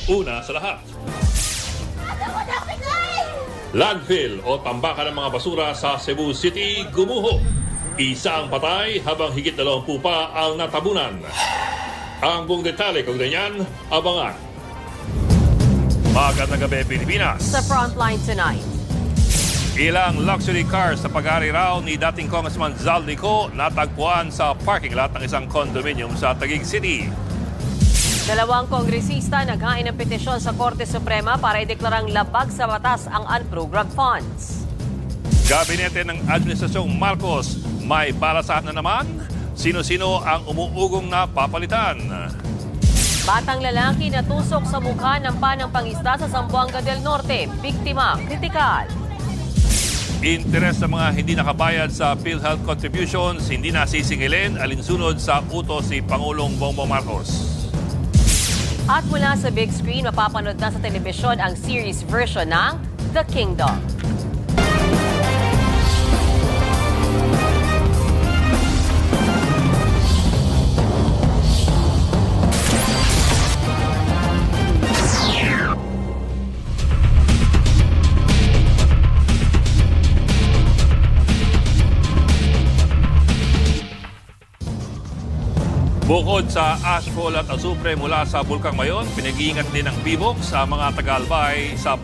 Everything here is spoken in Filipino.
Una sa lahat, landfill o tambakan ng mga basura sa Cebu City gumuho. Isa ang patay habang higit 20 pa ang natabunan. Ang buong detalye kung ganyan, abangan. Magandang gabi, Pilipinas. Sa Frontline tonight. Ilang luxury cars sa pag-ari raw ni dating Congressman Zaldico natagpuan sa parking lot ng isang condominium sa Taguig City. Dalawang kongresista naghain ng petisyon sa Korte Suprema para ideklarang labag sa batas ang unprogrammed funds. Gabinete ng Administrasyong Marcos, may balasahan na naman? Sino-sino ang umuugong na papalitan? Batang lalaki natusok sa mukha ng panang pangista sa Zamboanga del Norte. Biktima, kritikal. Interes sa mga hindi nakabayad sa PhilHealth contributions, hindi nasisingilin alinsunod sa utos si Pangulong Bongbong Marcos. At mula sa big screen, mapapanood na sa telebisyon ang series version ng The Kingdom. Bukod sa ashfall at azufre mula sa Bulkang Mayon, pinag-iingat din ng PBOK sa mga taga-albay sa